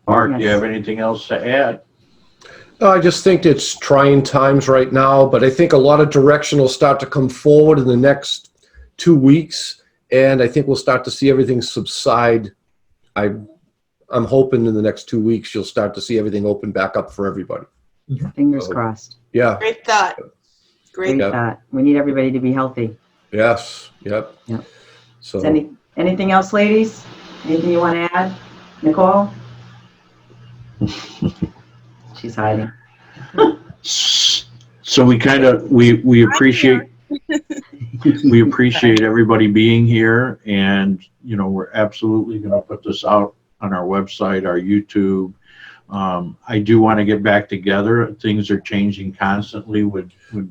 Mark, do you have anything else to add? I just think it's trying times right now, but I think a lot of direction will start to come forward in the next 2 weeks, and I think we'll start to see everything subside. I'm hoping in the next 2 weeks you'll start to see everything open back up for everybody. Fingers crossed. Yeah. Great thought. Great thought. We need everybody to be healthy. Yes. Yep. So anything else, ladies? Anything you want to add? Nicole? She's hiding. So we appreciate everybody being here, and we're absolutely going to put this out on our website, our YouTube, I do want to get back together. Things are changing constantly with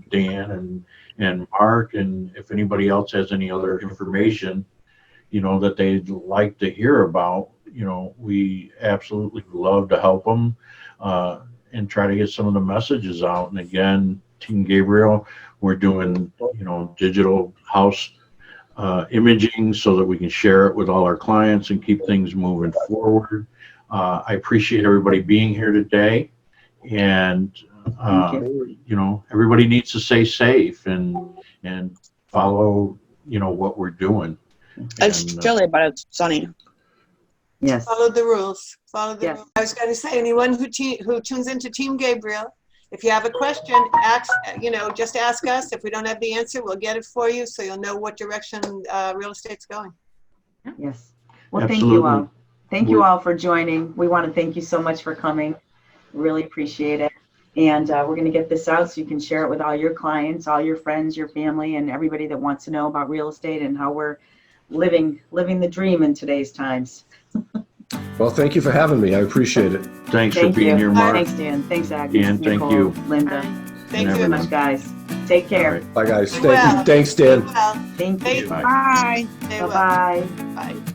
Dan and Mark, and if anybody else has any other information, that they'd like to hear about, we absolutely love to help them and try to get some of the messages out. And again, Team Gabriel, we're doing, digital house imaging so that we can share it with all our clients and keep things moving forward. I appreciate everybody being here today, and everybody needs to stay safe and follow what we're doing. It's chilly, but it's sunny. Yes. Follow the rules. Follow the Yes. rules. I was going to say, anyone who tunes into Team Gabriel, if you have a question, just ask us. If we don't have the answer, we'll get it for you, so you'll know what direction real estate's going. Yes. Well, Absolutely. thank you all. Thank you all for joining. We want to thank you so much for coming. Really appreciate it. And we're going to get this out so you can share it with all your clients, all your friends, your family, and everybody that wants to know about real estate and how we're living the dream in today's times. Well, thank you for having me. I appreciate it. Thanks for Thank being you. here, Mark. Thanks, Dan. Thanks, Agnes. Dan, thank Nicole, you. Linda. Thank And you. So much, guys. Take All care. right. Bye, guys. Be well. Thanks, Be Dan. well. Thank you. Bye. Bye. Stay well. Bye-bye. Bye.